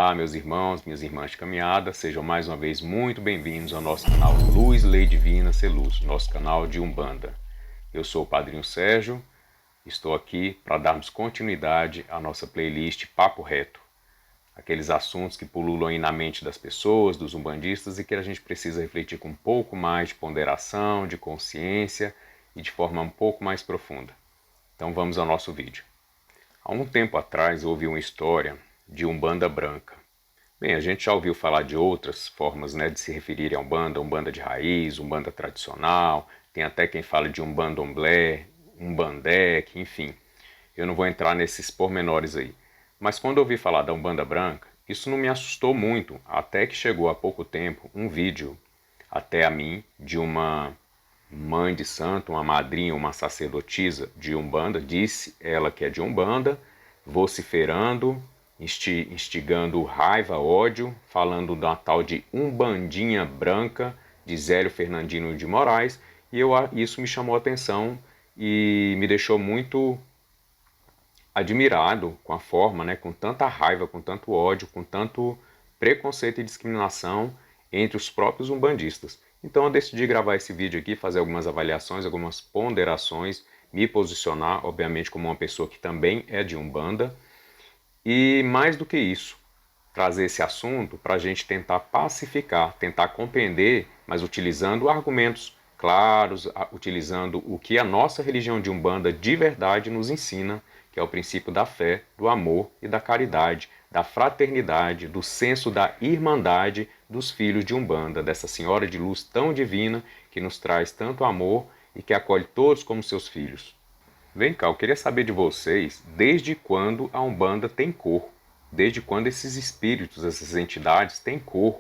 Olá, meus irmãos, minhas irmãs de caminhada, sejam mais uma vez muito bem-vindos ao nosso canal Luz, Lei Divina, Ser Luz, nosso canal de Umbanda. Eu sou o Padrinho Sérgio, estou aqui para darmos continuidade à nossa playlist Papo Reto, aqueles assuntos que pululam aí na mente das pessoas, dos umbandistas e que a gente precisa refletir com um pouco mais de ponderação, de consciência e de forma um pouco mais profunda. Então vamos ao nosso vídeo. Há um tempo atrás houve uma história de Umbanda branca. Bem, a gente já ouviu falar de outras formas, né, de se referir a Umbanda, Umbanda de raiz, Umbanda tradicional, tem até quem fala de Umbandomblé, Umbandec, enfim. Eu não vou entrar nesses pormenores aí. Mas quando eu ouvi falar da Umbanda branca, isso não me assustou muito, até que chegou há pouco tempo um vídeo até a mim de uma mãe de santo, uma madrinha, uma sacerdotisa de Umbanda, disse ela que é de Umbanda, vociferando, instigando raiva, ódio, falando da tal de Umbandinha branca de Zélio Fernandino de Moraes, e isso me chamou a atenção e me deixou muito admirado com a forma, né, com tanta raiva, com tanto ódio, com tanto preconceito e discriminação entre os próprios umbandistas. Então eu decidi gravar esse vídeo aqui, fazer algumas avaliações, algumas ponderações, me posicionar, obviamente, como uma pessoa que também é de Umbanda, e mais do que isso, trazer esse assunto para a gente tentar pacificar, tentar compreender, mas utilizando argumentos claros, utilizando o que a nossa religião de Umbanda de verdade nos ensina, que é o princípio da fé, do amor e da caridade, da fraternidade, do senso da irmandade dos filhos de Umbanda, dessa Senhora de Luz tão divina que nos traz tanto amor e que acolhe todos como seus filhos. Vem cá, eu queria saber de vocês, desde quando a Umbanda tem cor? Desde quando esses espíritos, essas entidades têm cor?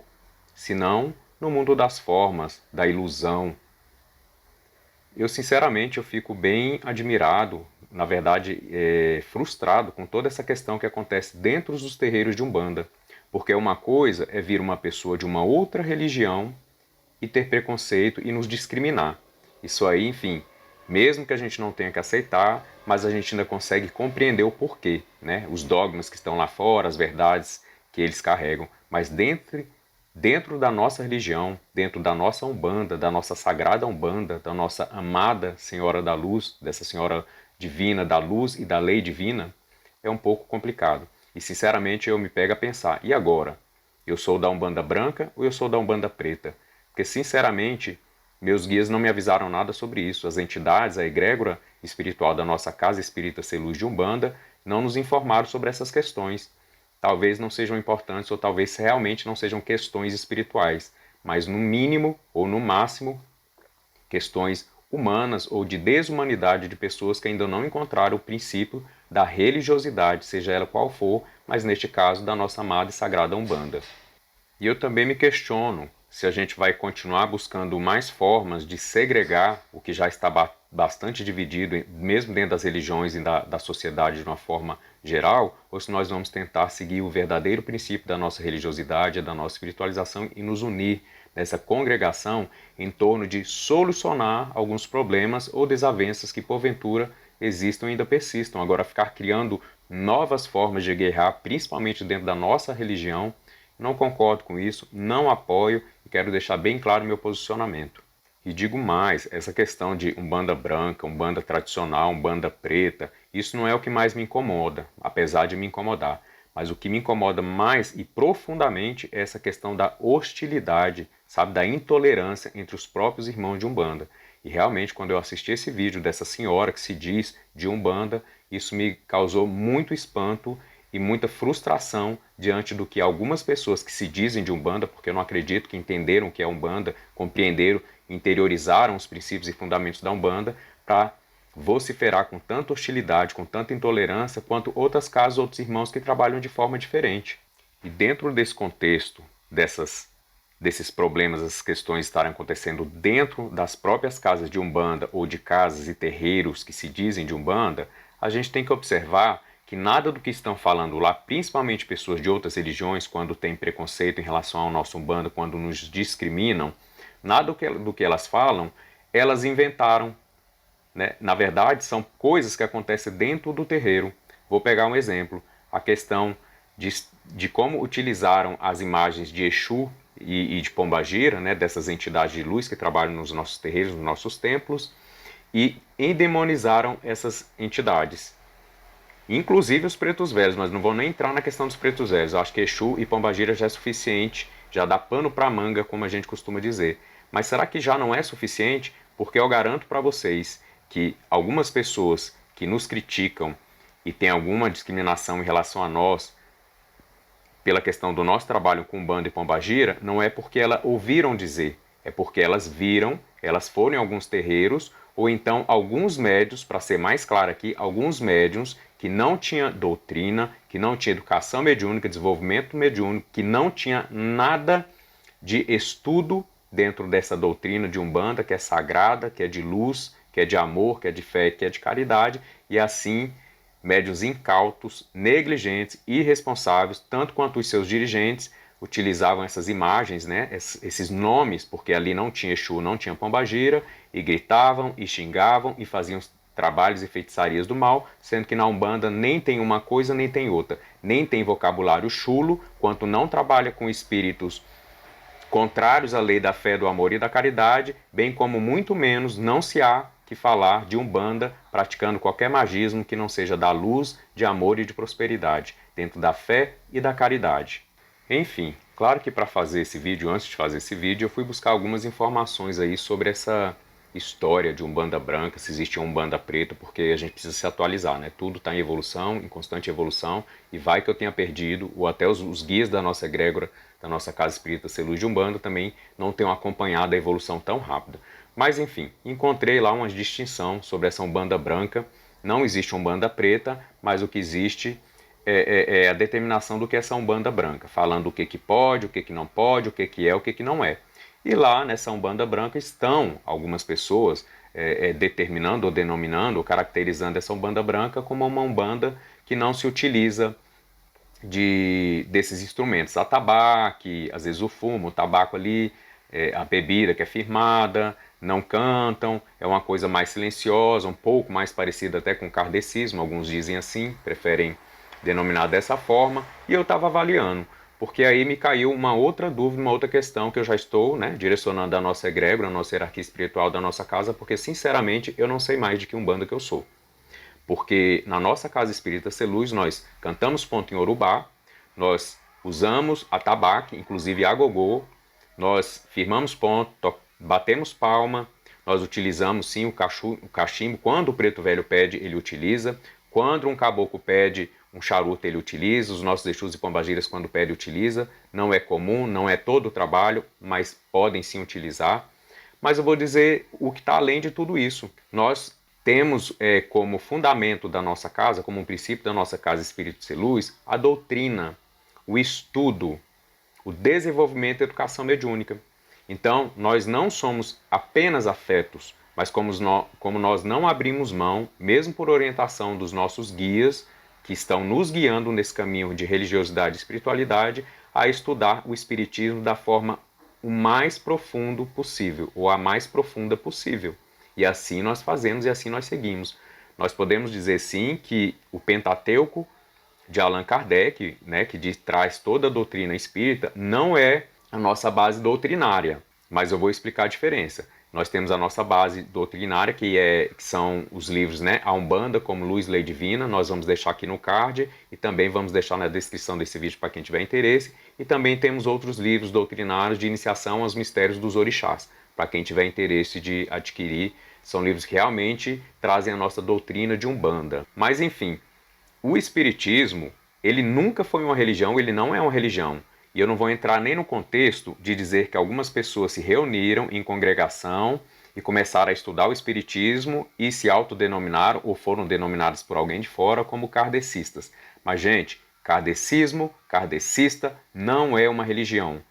Se não, no mundo das formas, da ilusão. Eu, sinceramente, eu fico bem admirado, na verdade, frustrado com toda essa questão que acontece dentro dos terreiros de Umbanda. Porque uma coisa é vir uma pessoa de uma outra religião e ter preconceito e nos discriminar. Isso aí, enfim, mesmo que a gente não tenha que aceitar, mas a gente ainda consegue compreender o porquê, né? Os dogmas que estão lá fora, as verdades que eles carregam. Mas dentro da nossa religião, dentro da nossa Umbanda, da nossa sagrada Umbanda, da nossa amada Senhora da Luz, dessa Senhora Divina, da Luz e da Lei Divina, é um pouco complicado. E sinceramente eu me pego a pensar, e agora? Eu sou da Umbanda branca ou eu sou da Umbanda preta? Porque sinceramente, meus guias não me avisaram nada sobre isso. As entidades, a egrégora espiritual da nossa Casa Espírita Ser Luz de Umbanda, não nos informaram sobre essas questões. Talvez não sejam importantes ou talvez realmente não sejam questões espirituais, mas no mínimo ou no máximo questões humanas ou de desumanidade de pessoas que ainda não encontraram o princípio da religiosidade, seja ela qual for, mas neste caso da nossa amada e sagrada Umbanda. E eu também me questiono se a gente vai continuar buscando mais formas de segregar o que já está bastante dividido, mesmo dentro das religiões e da sociedade de uma forma geral, ou se nós vamos tentar seguir o verdadeiro princípio da nossa religiosidade, da nossa espiritualização e nos unir nessa congregação em torno de solucionar alguns problemas ou desavenças que porventura existam e ainda persistam. Agora, ficar criando novas formas de guerrear, principalmente dentro da nossa religião, não concordo com isso, não apoio e quero deixar bem claro o meu posicionamento. E digo mais, essa questão de Umbanda branca, Umbanda tradicional, Umbanda preta, isso não é o que mais me incomoda, apesar de me incomodar. Mas o que me incomoda mais e profundamente é essa questão da hostilidade, sabe, da intolerância entre os próprios irmãos de Umbanda. E realmente, quando eu assisti esse vídeo dessa senhora que se diz de Umbanda, isso me causou muito espanto e muita frustração diante do que algumas pessoas que se dizem de Umbanda, porque eu não acredito que entenderam o que é Umbanda, compreenderam, interiorizaram os princípios e fundamentos da Umbanda, para vociferar com tanta hostilidade, com tanta intolerância, quanto outras casas, outros irmãos que trabalham de forma diferente. E dentro desse contexto, desses problemas, essas questões estarem acontecendo dentro das próprias casas de Umbanda ou de casas e terreiros que se dizem de Umbanda, a gente tem que observar que nada do que estão falando lá, principalmente pessoas de outras religiões, quando têm preconceito em relação ao nosso Umbanda, quando nos discriminam, nada do que elas falam, elas inventaram, né? Na verdade, são coisas que acontecem dentro do terreiro. Vou pegar um exemplo, a questão de como utilizaram as imagens de Exu e de Pombagira, né, dessas entidades de luz que trabalham nos nossos terreiros, nos nossos templos, e endemonizaram essas entidades. Inclusive os pretos velhos, mas não vou nem entrar na questão dos pretos velhos. Eu acho que Exu e Pombagira já é suficiente, já dá pano para manga, como a gente costuma dizer. Mas será que já não é suficiente? Porque eu garanto para vocês que algumas pessoas que nos criticam e têm alguma discriminação em relação a nós, pela questão do nosso trabalho com Umbanda e Pombagira, não é porque elas ouviram dizer, é porque elas viram, elas foram em alguns terreiros, ou então alguns médiuns, para ser mais claro aqui, alguns médiuns que não tinham doutrina, que não tinham educação mediúnica, desenvolvimento mediúnico, que não tinha nada de estudo dentro dessa doutrina de Umbanda, que é sagrada, que é de luz, que é de amor, que é de fé, que é de caridade, e assim médiuns incautos, negligentes, irresponsáveis, tanto quanto os seus dirigentes, utilizavam essas imagens, né, esses nomes, porque ali não tinha Exu, não tinha Pombagira, e gritavam, e xingavam, e faziam trabalhos e feitiçarias do mal, sendo que na Umbanda nem tem uma coisa, nem tem outra. Nem tem vocabulário chulo, quanto não trabalha com espíritos contrários à lei da fé, do amor e da caridade, bem como muito menos não se há que falar de Umbanda praticando qualquer magismo que não seja da luz, de amor e de prosperidade, dentro da fé e da caridade. Enfim, claro que para fazer esse vídeo, antes de fazer esse vídeo, eu fui buscar algumas informações aí sobre essa história de Umbanda branca, se existe Umbanda preta, porque a gente precisa se atualizar, né? Tudo está em evolução, em constante evolução, e vai que eu tenha perdido, ou até os guias da nossa egrégora, da nossa Casa Espírita Ser Luz de Umbanda, também não tenham acompanhado a evolução tão rápida. Mas enfim, encontrei lá uma distinção sobre essa Umbanda branca. Não existe Umbanda preta, mas o que existe é a determinação do que é essa Umbanda branca, falando o que pode, o que não pode, o que é, o que não é. E lá nessa Umbanda branca estão algumas pessoas determinando ou denominando ou caracterizando essa Umbanda branca como uma Umbanda que não se utiliza desses instrumentos. Atabaque, às vezes o fumo, o tabaco ali, a bebida que é firmada, não cantam, é uma coisa mais silenciosa, um pouco mais parecida até com o kardecismo, alguns dizem assim, preferem denominar dessa forma, e eu estava avaliando, porque aí me caiu uma outra dúvida, uma outra questão que eu já estou direcionando a nossa egrégora, a nossa hierarquia espiritual da nossa casa, porque sinceramente eu não sei mais de que Umbanda que eu sou. Porque na nossa Casa Espírita Ser Luz nós cantamos ponto em Urubá, nós usamos atabaque, inclusive agogô, nós firmamos ponto, batemos palma, nós utilizamos sim o cachimbo, quando o preto velho pede, ele utiliza, quando um caboclo pede um charuto, ele utiliza, os nossos Exus e Pombagiras quando pede, utiliza, não é comum, não é todo o trabalho, mas podem sim utilizar. Mas eu vou dizer o que está além de tudo isso. Nós temos como fundamento da nossa casa, como um princípio da nossa Casa Espírito Ser Luz, a doutrina, o estudo, o desenvolvimento e a educação mediúnica. Então, nós não somos apenas afetos, mas como nós não abrimos mão, mesmo por orientação dos nossos guias, que estão nos guiando nesse caminho de religiosidade e espiritualidade, a estudar o Espiritismo da forma o mais profundo possível, ou a mais profunda possível. E assim nós fazemos e assim nós seguimos. Nós podemos dizer sim que o Pentateuco de Allan Kardec, que traz toda a doutrina espírita, não é a nossa base doutrinária, mas eu vou explicar a diferença. Nós temos a nossa base doutrinária, que são os livros, A Umbanda como Luz, Lei Divina, nós vamos deixar aqui no card e também vamos deixar na descrição desse vídeo para quem tiver interesse. E também temos outros livros doutrinários de iniciação aos mistérios dos orixás, para quem tiver interesse de adquirir. São livros que realmente trazem a nossa doutrina de Umbanda. Mas enfim, o Espiritismo, ele nunca foi uma religião, ele não é uma religião. E eu não vou entrar nem no contexto de dizer que algumas pessoas se reuniram em congregação e começaram a estudar o Espiritismo e se autodenominaram ou foram denominados por alguém de fora como kardecistas. Mas, gente, kardecismo, kardecista não é uma religião.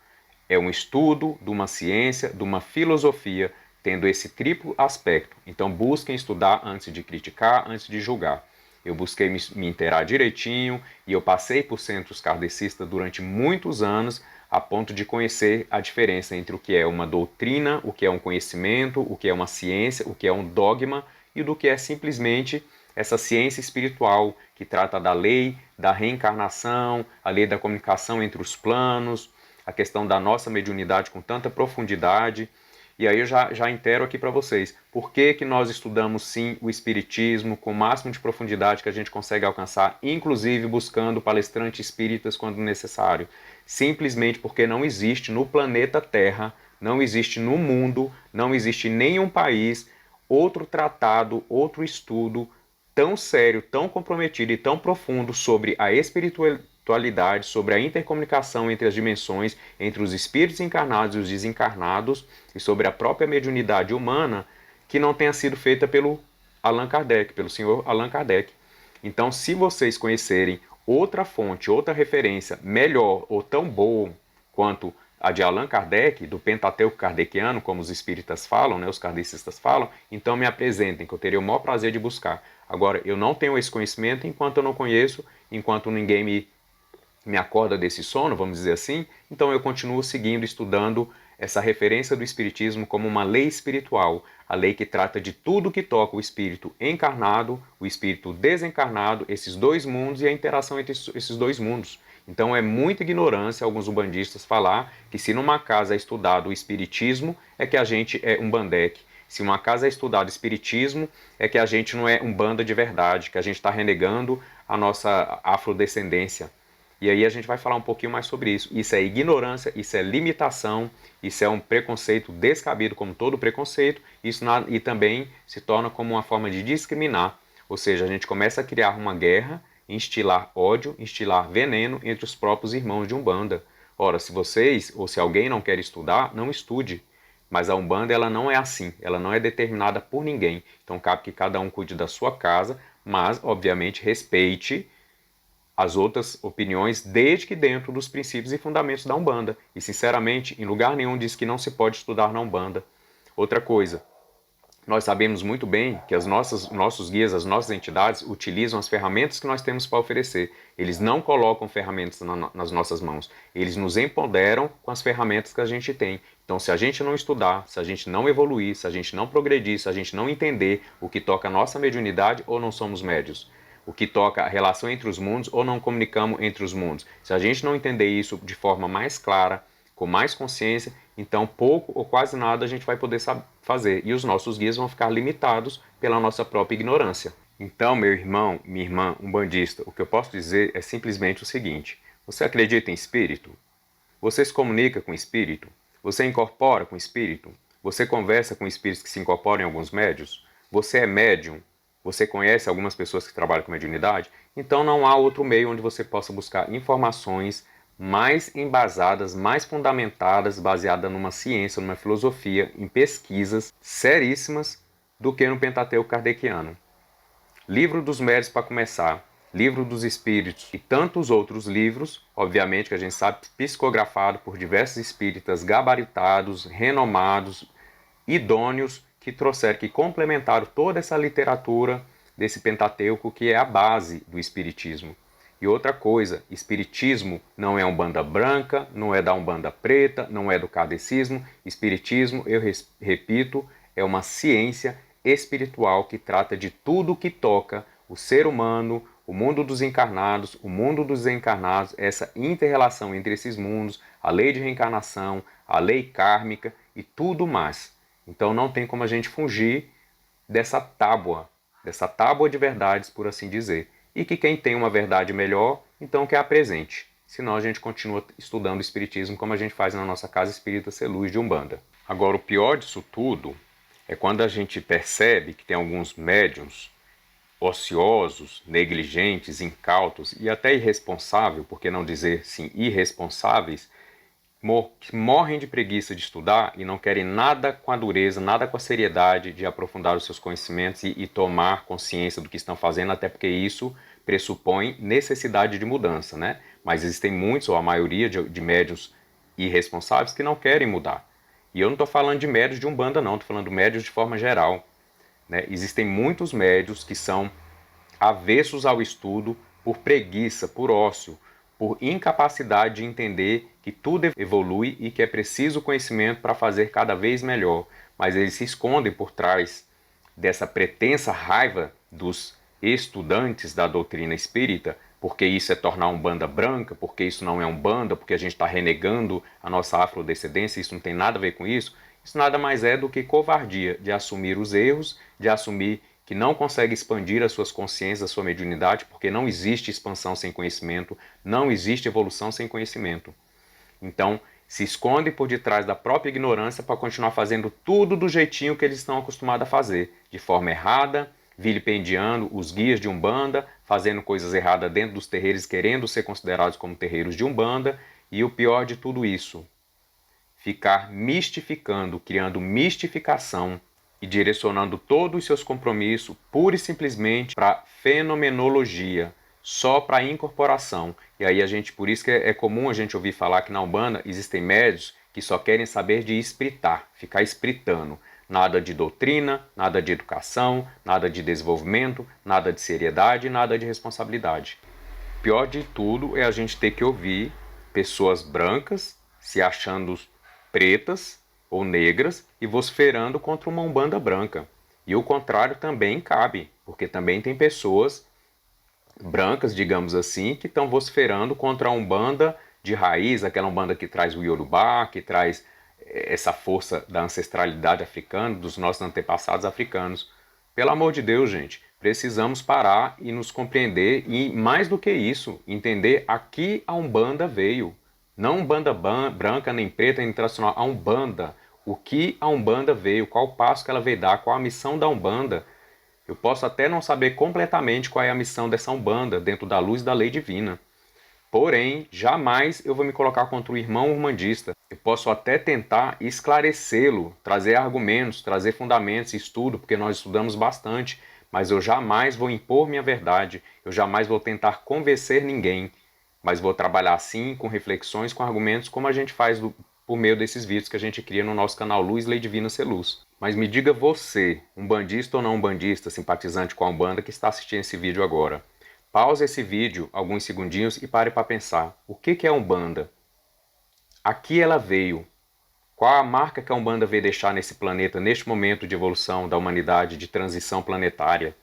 É um estudo de uma ciência, de uma filosofia, tendo esse triplo aspecto. Então, busquem estudar antes de criticar, antes de julgar. Eu busquei me inteirar direitinho e eu passei por centros kardecistas durante muitos anos a ponto de conhecer a diferença entre o que é uma doutrina, o que é um conhecimento, o que é uma ciência, o que é um dogma e do que é simplesmente essa ciência espiritual que trata da lei da reencarnação, a lei da comunicação entre os planos, a questão da nossa mediunidade com tanta profundidade. E aí eu já intero aqui para vocês, por que que nós estudamos sim o Espiritismo com o máximo de profundidade que a gente consegue alcançar, inclusive buscando palestrantes espíritas quando necessário? Simplesmente porque não existe no planeta Terra, não existe no mundo, não existe em nenhum país outro tratado, outro estudo tão sério, tão comprometido e tão profundo sobre a espiritualidade, sobre a intercomunicação entre as dimensões, entre os espíritos encarnados e os desencarnados, e sobre a própria mediunidade humana, que não tenha sido feita pelo Allan Kardec, pelo senhor Allan Kardec. Então, se vocês conhecerem outra fonte, outra referência melhor ou tão boa quanto a de Allan Kardec, do Pentateuco Kardeciano, como os espíritas falam, né, os kardecistas falam, então me apresentem, que eu teria o maior prazer de buscar. Agora, eu não tenho esse conhecimento enquanto eu não conheço, enquanto ninguém me acorda desse sono, vamos dizer assim, então eu continuo seguindo, estudando essa referência do Espiritismo como uma lei espiritual, a lei que trata de tudo que toca o espírito encarnado, o espírito desencarnado, esses dois mundos e a interação entre esses dois mundos. Então é muita ignorância alguns umbandistas falar que se numa casa é estudado o Espiritismo, é que a gente é umbandeque. Se uma casa é estudado Espiritismo, é que a gente não é umbanda de verdade, que a gente está renegando a nossa afrodescendência. E aí a gente vai falar um pouquinho mais sobre isso. Isso é ignorância, isso é limitação, isso é um preconceito descabido, como todo preconceito, e também se torna como uma forma de discriminar. Ou seja, a gente começa a criar uma guerra, instilar ódio, instilar veneno entre os próprios irmãos de Umbanda. Ora, se vocês, ou se alguém não quer estudar, não estude. Mas a Umbanda ela não é assim, ela não é determinada por ninguém. Então cabe que cada um cuide da sua casa, mas, obviamente, respeite as outras opiniões, desde que dentro dos princípios e fundamentos da Umbanda. E, sinceramente, em lugar nenhum diz que não se pode estudar na Umbanda. Outra coisa, nós sabemos muito bem que nossos guias, as nossas entidades, utilizam as ferramentas que nós temos para oferecer. Eles não colocam ferramentas nas nossas mãos. Eles nos empoderam com as ferramentas que a gente tem. Então, se a gente não estudar, se a gente não evoluir, se a gente não progredir, se a gente não entender o que toca a nossa mediunidade, ou não somos médios, o que toca a relação entre os mundos, ou não comunicamos entre os mundos. Se a gente não entender isso de forma mais clara, com mais consciência, então pouco ou quase nada a gente vai poder fazer. E os nossos guias vão ficar limitados pela nossa própria ignorância. Então, meu irmão, minha irmã, umbandista, o que eu posso dizer é simplesmente o seguinte: você acredita em espírito? Você se comunica com espírito? Você incorpora com espírito? Você conversa com espíritos que se incorporam em alguns médios? Você é médium? Você conhece algumas pessoas que trabalham com mediunidade? Então não há outro meio onde você possa buscar informações mais embasadas, mais fundamentadas, baseadas numa ciência, numa filosofia, em pesquisas seríssimas, do que no Pentateuco Kardeciano. Livro dos Médiuns para começar, Livro dos Espíritos e tantos outros livros, obviamente que a gente sabe, psicografado por diversos espíritas gabaritados, renomados, idôneos, que complementaram toda essa literatura desse Pentateuco, que é a base do Espiritismo. E outra coisa, Espiritismo não é Umbanda branca, não é da Umbanda preta, não é do kardecismo. Espiritismo, eu repito, é uma ciência espiritual que trata de tudo que toca o ser humano, o mundo dos encarnados, o mundo dos desencarnados, essa inter-relação entre esses mundos, a lei de reencarnação, a lei kármica e tudo mais. Então não tem como a gente fugir dessa tábua de verdades, por assim dizer. E que quem tem uma verdade melhor, então que a apresente. Senão a gente continua estudando o Espiritismo como a gente faz na nossa Casa Espírita Ser Luz de Umbanda. Agora, o pior disso tudo é quando a gente percebe que tem alguns médiuns ociosos, negligentes, incautos e até irresponsáveis, por que não dizer sim, irresponsáveis, que morrem de preguiça de estudar e não querem nada com a dureza, nada com a seriedade de aprofundar os seus conhecimentos e tomar consciência do que estão fazendo, até porque isso pressupõe necessidade de mudança, né? Mas existem muitos, ou a maioria de médiuns irresponsáveis que não querem mudar. E eu não estou falando de médiuns de Umbanda, não, estou falando de médiuns de forma geral, né? Existem muitos médiuns que são avessos ao estudo por preguiça, por ócio, por incapacidade de entender que tudo evolui e que é preciso conhecimento para fazer cada vez melhor. Mas eles se escondem por trás dessa pretensa raiva dos estudantes da doutrina espírita, porque isso é tornar a Umbanda branca, porque isso não é Umbanda, porque a gente está renegando a nossa afrodescendência, isso não tem nada a ver com isso. Isso nada mais é do que covardia de assumir os erros, de assumir que não consegue expandir as suas consciências, a sua mediunidade, porque não existe expansão sem conhecimento, não existe evolução sem conhecimento. Então, se esconde por detrás da própria ignorância para continuar fazendo tudo do jeitinho que eles estão acostumados a fazer, de forma errada, vilipendiando os guias de Umbanda, fazendo coisas erradas dentro dos terreiros, querendo ser considerados como terreiros de Umbanda, e o pior de tudo isso, ficar mistificando, criando mistificação e direcionando todos os seus compromissos pura e simplesmente para fenomenologia, só para incorporação. E aí por isso que é comum a gente ouvir falar que na Umbanda existem médios que só querem saber de espritar, ficar espritando. Nada de doutrina, nada de educação, nada de desenvolvimento, nada de seriedade, nada de responsabilidade. O pior de tudo é a gente ter que ouvir pessoas brancas se achando pretas ou negras e vociferando contra uma Umbanda branca. E o contrário também cabe, porque também tem pessoas brancas, digamos assim, que estão vociferando contra a Umbanda de raiz, aquela Umbanda que traz o Yorubá, que traz essa força da ancestralidade africana, dos nossos antepassados africanos. Pelo amor de Deus, gente, precisamos parar e nos compreender e, mais do que isso, entender a que a Umbanda veio. Não Umbanda branca, nem preta, nem tradicional, a Umbanda. O que a Umbanda veio, qual o passo que ela veio dar, qual a missão da Umbanda. Eu posso até não saber completamente qual é a missão dessa Umbanda dentro da luz da lei divina. Porém, jamais eu vou me colocar contra o irmão umbandista. Eu posso até tentar esclarecê-lo, trazer argumentos, trazer fundamentos, estudo, porque nós estudamos bastante, mas eu jamais vou impor minha verdade, eu jamais vou tentar convencer ninguém, mas vou trabalhar sim com reflexões, com argumentos, como a gente faz por meio desses vídeos que a gente cria no nosso canal Luz, Lei Divina, Ser Luz. Mas me diga você, umbandista ou não umbandista, simpatizante com a Umbanda, que está assistindo esse vídeo agora. Pause esse vídeo alguns segundinhos e pare para pensar. O que é a Umbanda? A que ela veio? Qual a marca que a Umbanda veio deixar nesse planeta, neste momento de evolução da humanidade, de transição planetária?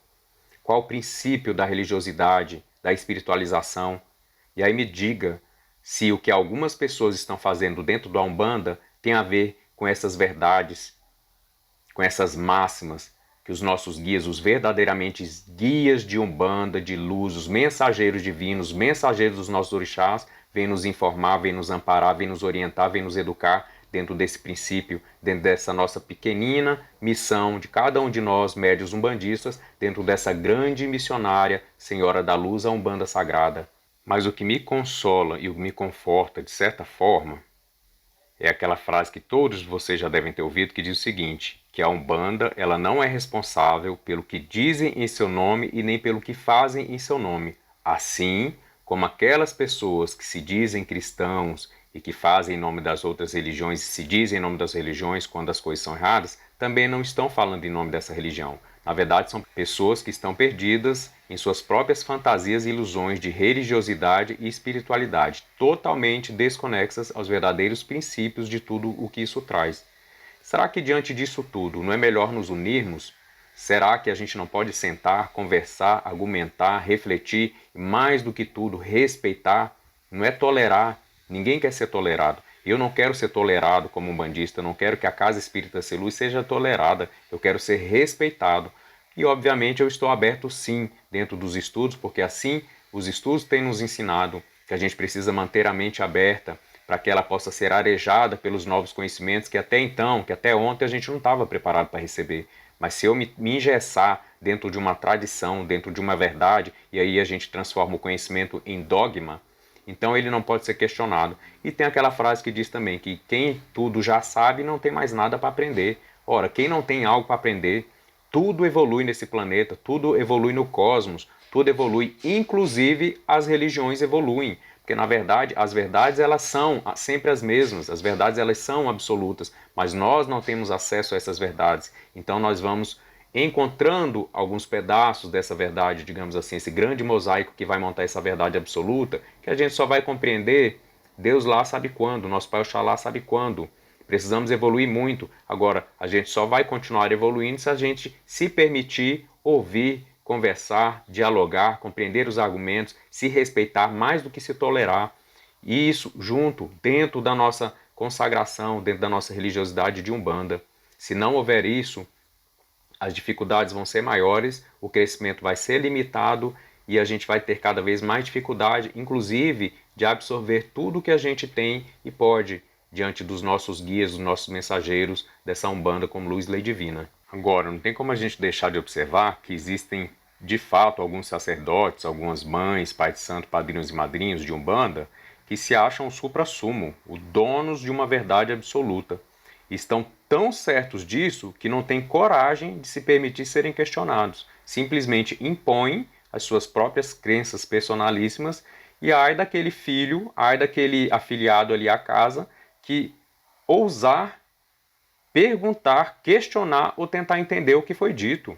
Qual o princípio da religiosidade, da espiritualização? E aí me diga se o que algumas pessoas estão fazendo dentro da Umbanda tem a ver com essas verdades, com essas máximas, que os nossos guias, os verdadeiramente guias de Umbanda, de luz, os mensageiros divinos, os mensageiros dos nossos orixás, vêm nos informar, vêm nos amparar, vêm nos orientar, vêm nos educar dentro desse princípio, dentro dessa nossa pequenina missão de cada um de nós, médios umbandistas, dentro dessa grande missionária, Senhora da Luz, a Umbanda Sagrada. Mas o que me consola e o que me conforta, de certa forma, é aquela frase que todos vocês já devem ter ouvido, que diz o seguinte, que a Umbanda ela não é responsável pelo que dizem em seu nome e nem pelo que fazem em seu nome. Assim como aquelas pessoas que se dizem cristãos e que fazem em nome das outras religiões e se dizem em nome das religiões quando as coisas são erradas, também não estão falando em nome dessa religião. Na verdade, são pessoas que estão perdidas em suas próprias fantasias e ilusões de religiosidade e espiritualidade, totalmente desconexas aos verdadeiros princípios de tudo o que isso traz. Será que diante disso tudo não é melhor nos unirmos? Será que a gente não pode sentar, conversar, argumentar, refletir e, mais do que tudo, respeitar? Não é tolerar. Ninguém quer ser tolerado. Eu não quero ser tolerado como umbandista, eu não quero que a Casa Espírita Ser Luz seja tolerada, eu quero ser respeitado. E, obviamente, eu estou aberto, sim, dentro dos estudos, porque assim os estudos têm nos ensinado que a gente precisa manter a mente aberta para que ela possa ser arejada pelos novos conhecimentos que até então, que até ontem a gente não estava preparado para receber. Mas se eu me engessar dentro de uma tradição, dentro de uma verdade, e aí a gente transforma o conhecimento em dogma, então ele não pode ser questionado. E tem aquela frase que diz também que quem tudo já sabe não tem mais nada para aprender. Ora, quem não tem algo para aprender, tudo evolui nesse planeta, tudo evolui no cosmos, tudo evolui, inclusive as religiões evoluem. Porque na verdade, as verdades elas são sempre as mesmas, as verdades elas são absolutas, mas nós não temos acesso a essas verdades. Então nós vamos encontrando alguns pedaços dessa verdade, digamos assim, esse grande mosaico que vai montar essa verdade absoluta, que a gente só vai compreender, Deus lá sabe quando, nosso Pai Oxalá sabe quando. Precisamos evoluir muito. Agora, a gente só vai continuar evoluindo se a gente se permitir ouvir, conversar, dialogar, compreender os argumentos, se respeitar mais do que se tolerar. E isso junto, dentro da nossa consagração, dentro da nossa religiosidade de Umbanda. Se não houver isso, as dificuldades vão ser maiores, o crescimento vai ser limitado e a gente vai ter cada vez mais dificuldade, inclusive, de absorver tudo que a gente tem e pode diante dos nossos guias, dos nossos mensageiros dessa Umbanda como luz lei divina. Agora, não tem como a gente deixar de observar que existem, de fato, alguns sacerdotes, algumas mães, pais de santo, padrinhos e madrinhos de Umbanda que se acham o supra-sumo, os donos de uma verdade absoluta. Estão tão certos disso que não têm coragem de se permitir serem questionados. Simplesmente impõem as suas próprias crenças personalíssimas e ai daquele filho, ai daquele afiliado ali à casa que ousar perguntar, questionar ou tentar entender o que foi dito.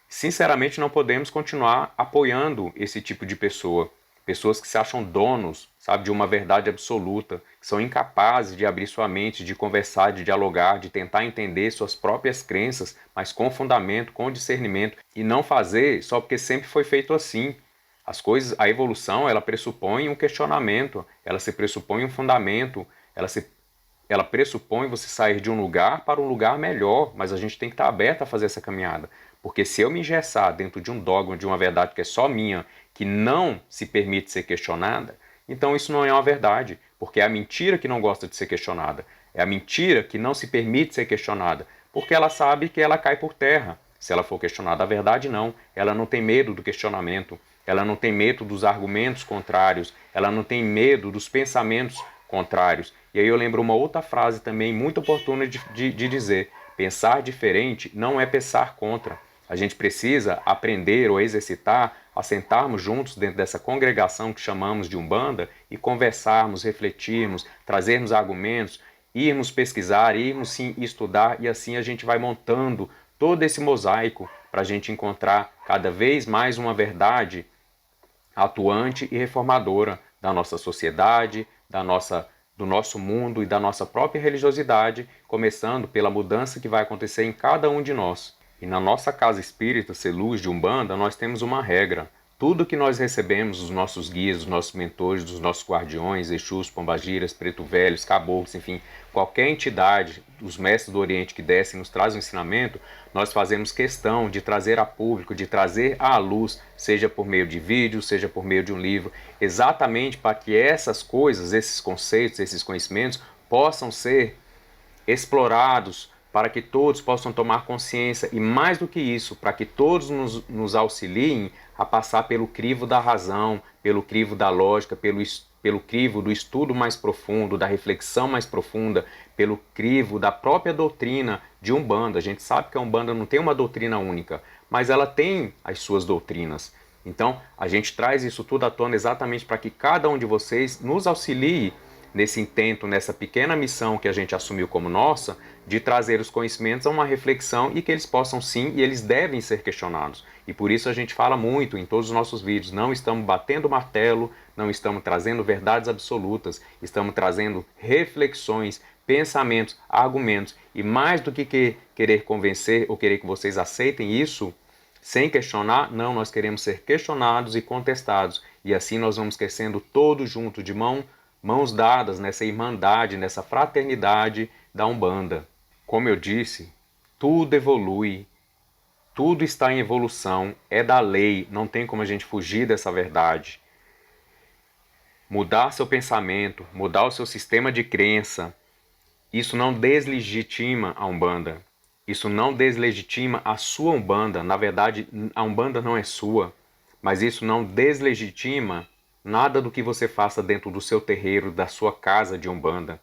Sinceramente, não podemos continuar apoiando esse tipo de pessoa. Pessoas que se acham donos, sabe, de uma verdade absoluta, que são incapazes de abrir sua mente, de conversar, de dialogar, de tentar entender suas próprias crenças, mas com fundamento, com discernimento, e não fazer só porque sempre foi feito assim. As coisas, a evolução, ela pressupõe um questionamento, ela se pressupõe um fundamento, ela pressupõe você sair de um lugar para um lugar melhor, mas a gente tem que estar aberto a fazer essa caminhada. Porque se eu me engessar dentro de um dogma, de uma verdade que é só minha, que não se permite ser questionada, então isso não é uma verdade, porque é a mentira que não gosta de ser questionada, é a mentira que não se permite ser questionada, porque ela sabe que ela cai por terra se ela for questionada. A verdade não, ela não tem medo do questionamento, ela não tem medo dos argumentos contrários, ela não tem medo dos pensamentos contrários. E aí eu lembro uma outra frase também muito oportuna de dizer: pensar diferente não é pensar contra. A gente precisa aprender ou exercitar a sentarmos juntos dentro dessa congregação que chamamos de Umbanda e conversarmos, refletirmos, trazermos argumentos, irmos pesquisar, irmos sim estudar, e assim a gente vai montando todo esse mosaico para a gente encontrar cada vez mais uma verdade atuante e reformadora da nossa sociedade, do nosso mundo e da nossa própria religiosidade, começando pela mudança que vai acontecer em cada um de nós. E na nossa casa espírita, Ser Luz de Umbanda, nós temos uma regra. Tudo que nós recebemos dos nossos guias, dos nossos mentores, dos nossos guardiões, Exus, Pombagiras, Preto Velhos, Caboclos, enfim, qualquer entidade, os mestres do Oriente que descem e nos trazem um ensinamento, nós fazemos questão de trazer a público, de trazer à luz, seja por meio de vídeo, seja por meio de um livro, exatamente para que essas coisas, esses conceitos, esses conhecimentos possam ser explorados, para que todos possam tomar consciência e, mais do que isso, para que todos nos auxiliem a passar pelo crivo da razão, pelo crivo da lógica, pelo crivo do estudo mais profundo, da reflexão mais profunda, pelo crivo da própria doutrina de Umbanda. A gente sabe que a Umbanda não tem uma doutrina única, mas ela tem as suas doutrinas. Então, a gente traz isso tudo à tona exatamente para que cada um de vocês nos auxilie nesse intento, nessa pequena missão que a gente assumiu como nossa, de trazer os conhecimentos a uma reflexão e que eles possam sim e eles devem ser questionados. E por isso a gente fala muito em todos os nossos vídeos, não estamos batendo martelo, não estamos trazendo verdades absolutas, estamos trazendo reflexões, pensamentos, argumentos, e mais do que querer convencer ou querer que vocês aceitem isso sem questionar, não, nós queremos ser questionados e contestados, e assim nós vamos crescendo todos juntos, de mãos dadas nessa irmandade, nessa fraternidade da Umbanda. Como eu disse, tudo evolui, tudo está em evolução, é da lei, não tem como a gente fugir dessa verdade. Mudar seu pensamento, mudar o seu sistema de crença, isso não deslegitima a Umbanda. Isso não deslegitima a sua Umbanda. Na verdade, a Umbanda não é sua, mas isso não deslegitima nada do que você faça dentro do seu terreiro, da sua casa de Umbanda.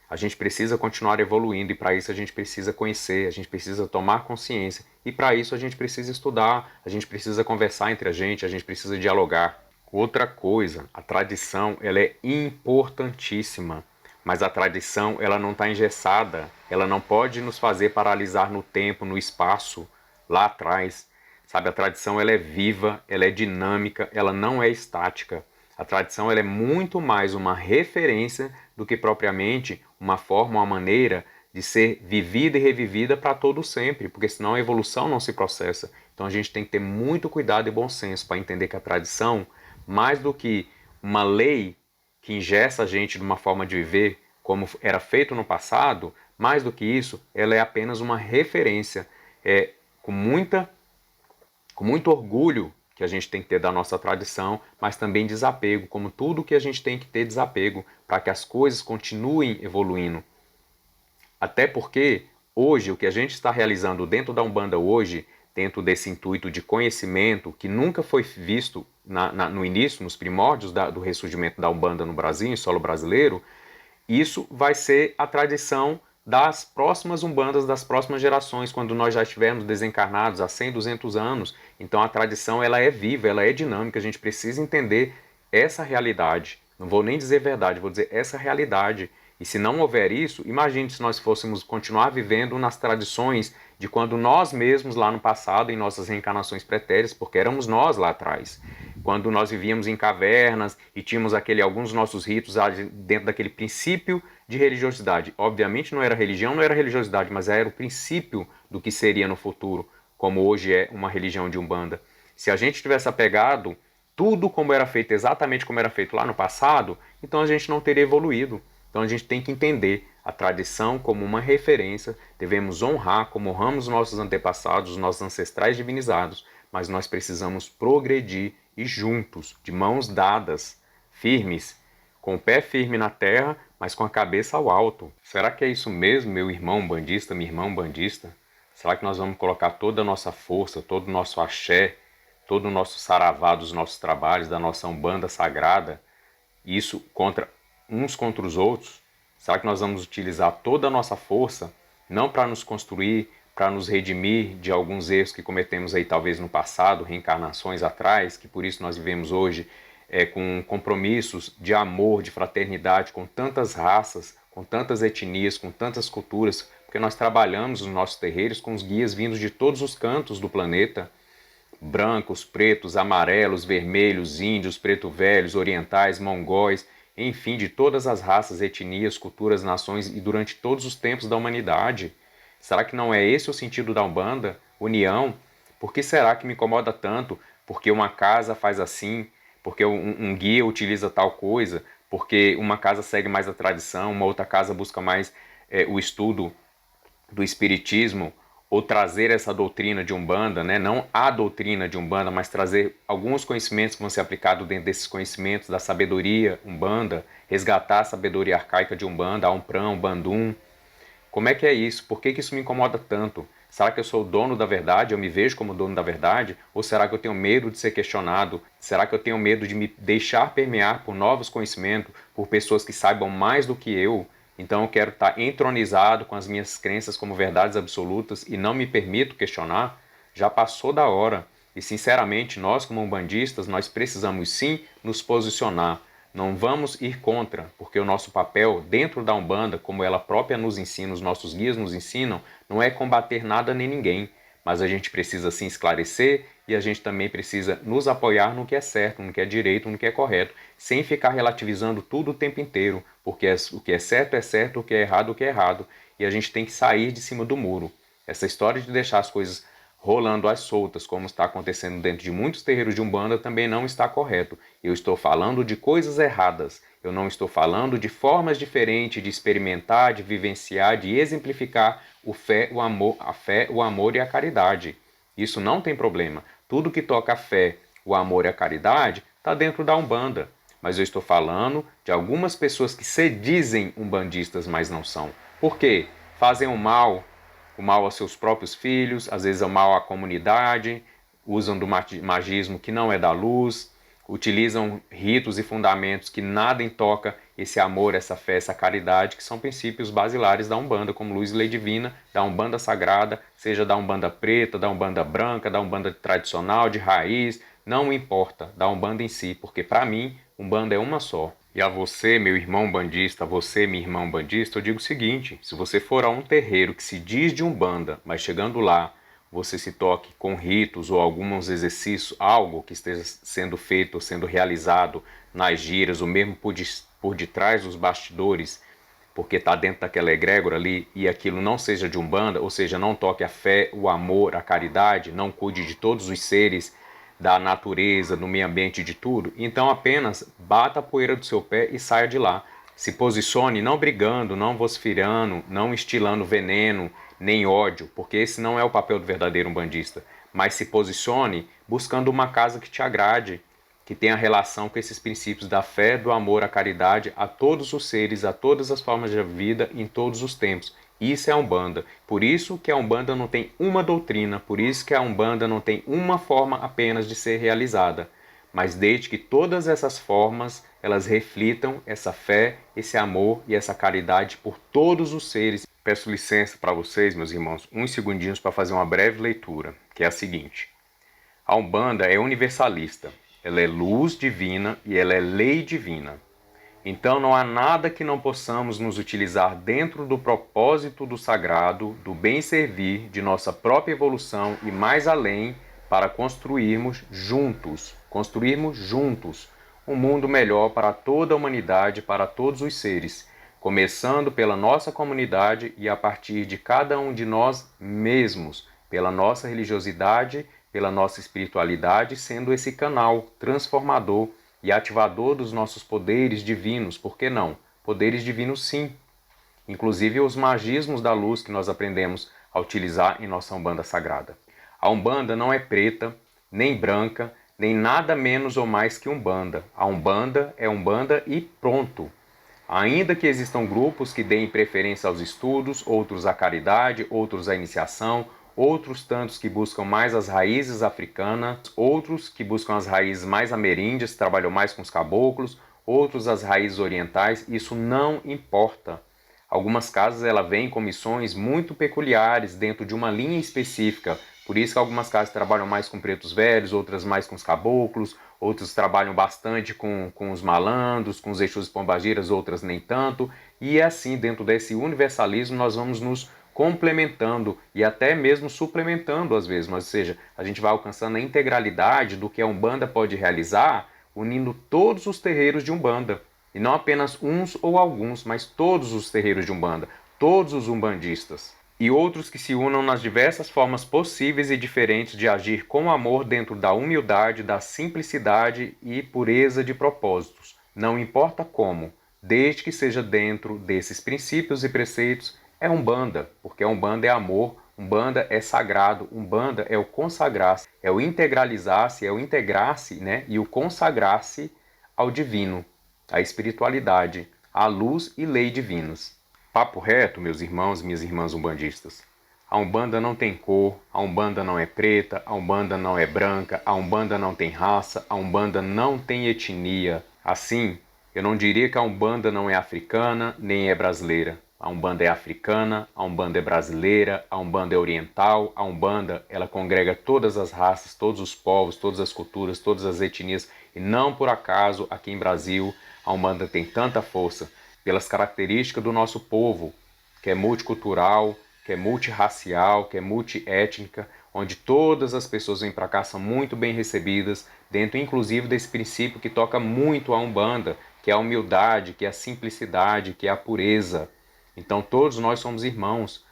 A gente precisa continuar evoluindo e para isso a gente precisa conhecer, a gente precisa tomar consciência e para isso a gente precisa estudar, a gente precisa conversar entre a gente precisa dialogar. Outra coisa, a tradição ela é importantíssima, mas a tradição ela não está engessada, ela não pode nos fazer paralisar no tempo, no espaço, lá atrás. Sabe, a tradição ela é viva, ela é dinâmica, ela não é estática. A tradição ela é muito mais uma referência do que propriamente uma forma, uma maneira de ser vivida e revivida para todo sempre, porque senão a evolução não se processa. Então a gente tem que ter muito cuidado e bom senso para entender que a tradição, mais do que uma lei que engessa a gente de uma forma de viver como era feito no passado, mais do que isso, ela é apenas uma referência. É com muito orgulho que a gente tem que ter da nossa tradição, mas também desapego, como tudo que a gente tem que ter desapego para que as coisas continuem evoluindo. Até porque hoje o que a gente está realizando dentro da Umbanda hoje, dentro desse intuito de conhecimento que nunca foi visto no início, nos primórdios do ressurgimento da Umbanda no Brasil, em solo brasileiro, isso vai ser a tradição das próximas umbandas, das próximas gerações, quando nós já estivermos desencarnados há 100, 200 anos. Então a tradição ela é viva, ela é dinâmica, a gente precisa entender essa realidade. Não vou nem dizer verdade, vou dizer essa realidade. E se não houver isso, imagine se nós fôssemos continuar vivendo nas tradições de quando nós mesmos lá no passado, em nossas reencarnações pretéritas, porque éramos nós lá atrás, quando nós vivíamos em cavernas e tínhamos alguns nossos ritos dentro daquele princípio de religiosidade. Obviamente não era religião, não era religiosidade, mas era o princípio do que seria no futuro, como hoje é uma religião de Umbanda. Se a gente tivesse apegado tudo como era feito, exatamente como era feito lá no passado, então a gente não teria evoluído. Então a gente tem que entender a tradição como uma referência, devemos honrar como honramos nossos antepassados, os nossos ancestrais divinizados, mas nós precisamos progredir e juntos, de mãos dadas, firmes, com o pé firme na terra, mas com a cabeça ao alto. Será que é isso mesmo, meu irmão bandista, minha irmã bandista? Será que nós vamos colocar toda a nossa força, todo o nosso axé, todo o nosso saravá dos nossos trabalhos, da nossa Umbanda sagrada, isso uns contra os outros? Será que nós vamos utilizar toda a nossa força, não para nos construir, para nos redimir de alguns erros que cometemos aí talvez no passado, reencarnações atrás, que por isso nós vivemos hoje com compromissos de amor, de fraternidade, com tantas raças, com tantas etnias, com tantas culturas, porque nós trabalhamos nos nossos terreiros com os guias vindos de todos os cantos do planeta, brancos, pretos, amarelos, vermelhos, índios, preto-velhos, orientais, mongóis, enfim, de todas as raças, etnias, culturas, nações e durante todos os tempos da humanidade. Será que não é esse o sentido da Umbanda? União? Por que será que me incomoda tanto? Porque uma casa faz assim, porque um guia utiliza tal coisa, porque uma casa segue mais a tradição, uma outra casa busca mais o estudo do espiritismo, ou trazer essa doutrina de Umbanda, né? Não a doutrina de Umbanda, mas trazer alguns conhecimentos que vão ser aplicados dentro desses conhecimentos da sabedoria Umbanda, resgatar a sabedoria arcaica de Umbanda, a Umpram, Umbandum. Como é que é isso? Por que isso me incomoda tanto? Será que eu sou o dono da verdade? Eu me vejo como dono da verdade? Ou será que eu tenho medo de ser questionado? Será que eu tenho medo de me deixar permear por novos conhecimentos, por pessoas que saibam mais do que eu? Então eu quero estar entronizado com as minhas crenças como verdades absolutas e não me permito questionar? Já passou da hora. E sinceramente, nós como umbandistas, nós precisamos sim nos posicionar. Não vamos ir contra, porque o nosso papel dentro da Umbanda, como ela própria nos ensina, os nossos guias nos ensinam, não é combater nada nem ninguém, mas a gente precisa sim esclarecer e a gente também precisa nos apoiar no que é certo, no que é direito, no que é correto, sem ficar relativizando tudo o tempo inteiro, porque o que é certo, o que é errado, e a gente tem que sair de cima do muro. Essa história de deixar as coisas rolando às soltas, como está acontecendo dentro de muitos terreiros de Umbanda, também não está correto. Eu estou falando de coisas erradas. Eu não estou falando de formas diferentes de experimentar, de vivenciar, de exemplificar a fé, o amor e a caridade. Isso não tem problema. Tudo que toca a fé, o amor e a caridade está dentro da Umbanda. Mas eu estou falando de algumas pessoas que se dizem umbandistas, mas não são. Por quê? Fazem o mal aos seus próprios filhos, às vezes o mal à comunidade, usam do magismo que não é da luz, utilizam ritos e fundamentos que nada toca esse amor, essa fé, essa caridade, que são princípios basilares da Umbanda, como luz e lei divina, da Umbanda sagrada, seja da Umbanda preta, da Umbanda branca, da Umbanda tradicional, de raiz, não importa, da Umbanda em si, porque para mim, Umbanda é uma só. E a você, meu irmão bandista, a você, minha irmã bandista, eu digo o seguinte: se você for a um terreiro que se diz de Umbanda, mas chegando lá você se toque com ritos ou alguns exercícios, algo que esteja sendo feito ou sendo realizado nas gírias, ou mesmo por detrás dos bastidores, porque está dentro daquela egrégora ali e aquilo não seja de Umbanda, ou seja, não toque a fé, o amor, a caridade, não cuide de todos os seres, da natureza, do meio ambiente, de tudo, então apenas bata a poeira do seu pé e saia de lá. Se posicione não brigando, não vociferando, não instilando veneno, nem ódio, porque esse não é o papel do verdadeiro umbandista, mas se posicione buscando uma casa que te agrade, que tenha relação com esses princípios da fé, do amor, a caridade a todos os seres, a todas as formas de vida, em todos os tempos. Isso é a Umbanda. Por isso que a Umbanda não tem uma doutrina, por isso que a Umbanda não tem uma forma apenas de ser realizada. Mas desde que todas essas formas, elas reflitam essa fé, esse amor e essa caridade por todos os seres. Peço licença para vocês, meus irmãos, uns segundinhos para fazer uma breve leitura, que é a seguinte. A Umbanda é universalista, ela é luz divina e ela é lei divina. Então não há nada que não possamos nos utilizar dentro do propósito do sagrado, do bem servir, de nossa própria evolução e mais além, para construirmos juntos um mundo melhor para toda a humanidade, para todos os seres, começando pela nossa comunidade e a partir de cada um de nós mesmos, pela nossa religiosidade, pela nossa espiritualidade, sendo esse canal transformador e ativador dos nossos poderes divinos, por que não? Poderes divinos sim, inclusive os magismos da luz que nós aprendemos a utilizar em nossa Umbanda sagrada. A Umbanda não é preta, nem branca, nem nada menos ou mais que Umbanda. A Umbanda é Umbanda e pronto. Ainda que existam grupos que deem preferência aos estudos, outros à caridade, outros à iniciação, outros tantos que buscam mais as raízes africanas, outros que buscam as raízes mais ameríndias, trabalham mais com os caboclos, outros as raízes orientais, isso não importa. Algumas casas ela vem com missões muito peculiares dentro de uma linha específica, por isso que algumas casas trabalham mais com pretos velhos, outras mais com os caboclos, outros trabalham bastante com os malandros, com os Exus e Pombagiras, outras nem tanto, e assim, dentro desse universalismo, nós vamos nos complementando e até mesmo suplementando às vezes, mas, ou seja, a gente vai alcançando a integralidade do que a Umbanda pode realizar, unindo todos os terreiros de Umbanda, e não apenas uns ou alguns, mas todos os terreiros de Umbanda, todos os umbandistas. E outros que se unam nas diversas formas possíveis e diferentes de agir com amor dentro da humildade, da simplicidade e pureza de propósitos. Não importa como, desde que seja dentro desses princípios e preceitos, é Umbanda, porque a Umbanda é amor, Umbanda é sagrado, Umbanda é o consagrar-se, é o integralizar-se, é o integrar-se, né? E o consagrar-se ao divino, à espiritualidade, à luz e lei divinas. Papo reto, meus irmãos e minhas irmãs umbandistas. A Umbanda não tem cor, a Umbanda não é preta, a Umbanda não é branca, a Umbanda não tem raça, a Umbanda não tem etnia. Assim, eu não diria que a Umbanda não é africana, nem é brasileira. A Umbanda é africana, a Umbanda é brasileira, a Umbanda é oriental, a Umbanda, ela congrega todas as raças, todos os povos, todas as culturas, todas as etnias, e não por acaso aqui em Brasil a Umbanda tem tanta força pelas características do nosso povo, que é multicultural, que é multirracial, que é multiétnica, onde todas as pessoas vêm para cá são muito bem recebidas, dentro inclusive desse princípio que toca muito a Umbanda, que é a humildade, que é a simplicidade, que é a pureza. Então todos nós somos irmãos.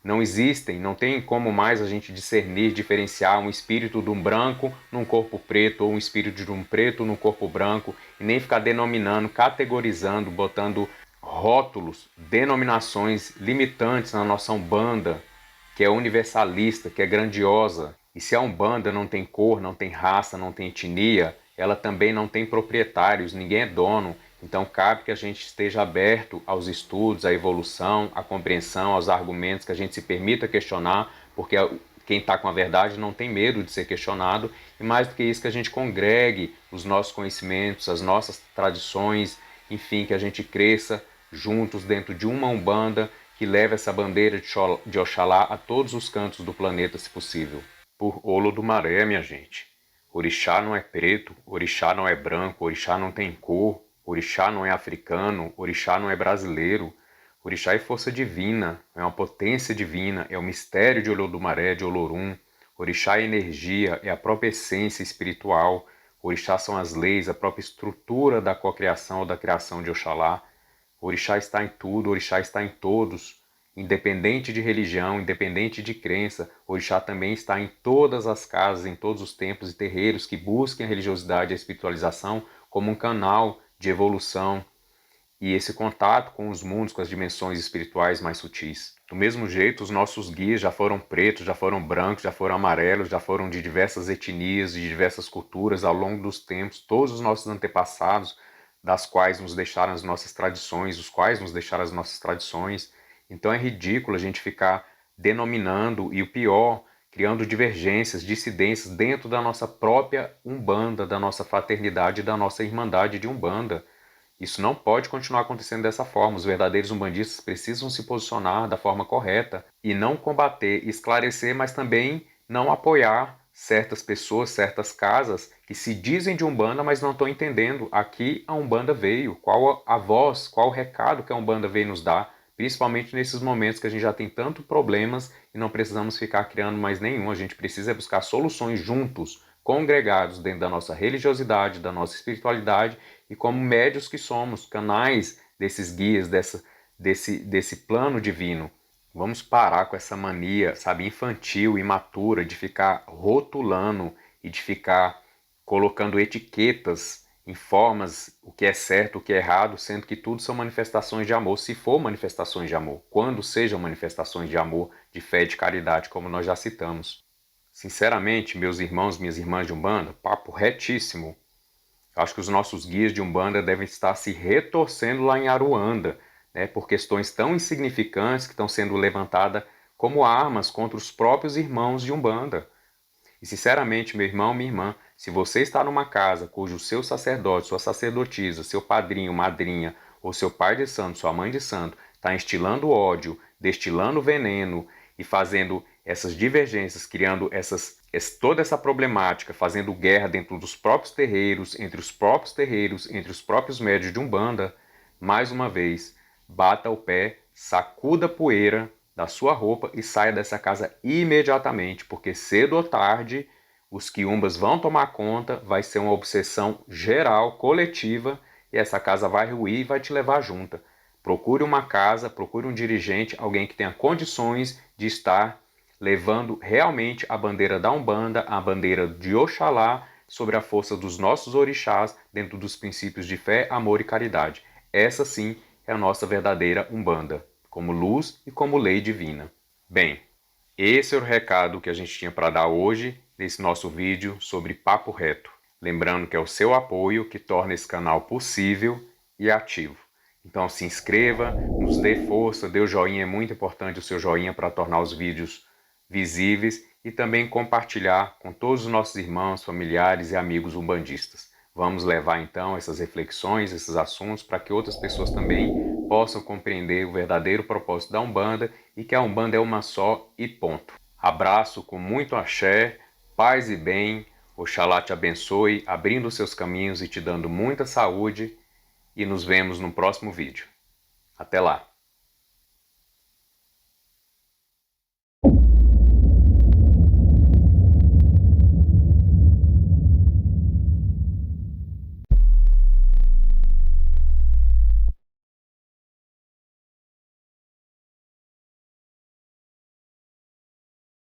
Não tem como mais a gente discernir, diferenciar um espírito de um branco num corpo preto ou um espírito de um preto num corpo branco e nem ficar denominando, categorizando, botando rótulos, denominações limitantes na nossa Umbanda, que é universalista, que é grandiosa. E se a Umbanda não tem cor, não tem raça, não tem etnia, ela também não tem proprietários, ninguém é dono. Então cabe que a gente esteja aberto aos estudos, à evolução, à compreensão, aos argumentos, que a gente se permita questionar, porque quem está com a verdade não tem medo de ser questionado, e mais do que isso, que a gente congregue os nossos conhecimentos, as nossas tradições, enfim, que a gente cresça juntos dentro de uma Umbanda que leve essa bandeira de Oxalá a todos os cantos do planeta, se possível. Por Olodumaré, minha gente. Orixá não é preto, orixá não é branco, orixá não tem cor, orixá não é africano, orixá não é brasileiro. Orixá é força divina, é uma potência divina, é o mistério de Olodumaré, de Olorum. Orixá é energia, é a própria essência espiritual. Orixá são as leis, a própria estrutura da cocriação ou da criação de Oxalá. Orixá está em tudo, Orixá está em todos. Independente de religião, independente de crença, Orixá também está em todas as casas, em todos os templos e terreiros que busquem a religiosidade e a espiritualização como um canal de evolução e esse contato com os mundos, com as dimensões espirituais mais sutis. Do mesmo jeito, os nossos guias já foram pretos, já foram brancos, já foram amarelos, já foram de diversas etnias, de diversas culturas ao longo dos tempos, todos os nossos antepassados, das quais nos deixaram as nossas tradições, os quais nos deixaram as nossas tradições. Então é ridículo a gente ficar denominando, e o pior, criando divergências, dissidências dentro da nossa própria Umbanda, da nossa fraternidade, da nossa irmandade de Umbanda. Isso não pode continuar acontecendo dessa forma. Os verdadeiros umbandistas precisam se posicionar da forma correta e não combater, esclarecer, mas também não apoiar certas pessoas, certas casas que se dizem de Umbanda, mas não estão entendendo a que a Umbanda veio, qual a voz, qual o recado que a Umbanda veio nos dar, principalmente nesses momentos que a gente já tem tantos problemas e não precisamos ficar criando mais nenhum. A gente precisa buscar soluções juntos, congregados dentro da nossa religiosidade, da nossa espiritualidade e como médios que somos, canais desses guias, desse plano divino. Vamos parar com essa mania, sabe, infantil, imatura, de ficar rotulando e de ficar colocando etiquetas em formas, o que é certo, o que é errado, sendo que tudo são manifestações de amor, se for manifestações de amor, quando sejam manifestações de amor, de fé e de caridade, como nós já citamos. Sinceramente, meus irmãos, minhas irmãs de Umbanda, papo retíssimo. Acho que os nossos guias de Umbanda devem estar se retorcendo lá em Aruanda, né, por questões tão insignificantes que estão sendo levantadas como armas contra os próprios irmãos de Umbanda. E sinceramente, meu irmão, minha irmã, se você está numa casa cujo seu sacerdote, sua sacerdotisa, seu padrinho, madrinha, ou seu pai de santo, sua mãe de santo, está instilando ódio, destilando veneno e fazendo essas divergências, criando toda essa problemática, fazendo guerra dentro dos próprios terreiros, entre os próprios médios de Umbanda, mais uma vez, bata o pé, sacuda a poeira da sua roupa e saia dessa casa imediatamente, porque cedo ou tarde os quiumbas vão tomar conta, vai ser uma obsessão geral, coletiva, e essa casa vai ruir e vai te levar junto. Procure uma casa, procure um dirigente, alguém que tenha condições de estar levando realmente a bandeira da Umbanda, a bandeira de Oxalá, sobre a força dos nossos orixás, dentro dos princípios de fé, amor e caridade. Essa sim é a nossa verdadeira Umbanda, como luz e como lei divina. Bem, esse é o recado que a gente tinha para dar hoje, nesse nosso vídeo sobre Papo Reto. Lembrando que é o seu apoio que torna esse canal possível e ativo. Então se inscreva, nos dê força, dê o joinha, é muito importante o seu joinha para tornar os vídeos visíveis e também compartilhar com todos os nossos irmãos, familiares e amigos umbandistas. Vamos levar então essas reflexões, esses assuntos para que outras pessoas também possam compreender o verdadeiro propósito da Umbanda e que a Umbanda é uma só e ponto. Abraço com muito axé, paz e bem, Oxalá te abençoe, abrindo seus caminhos e te dando muita saúde e nos vemos no próximo vídeo. Até lá!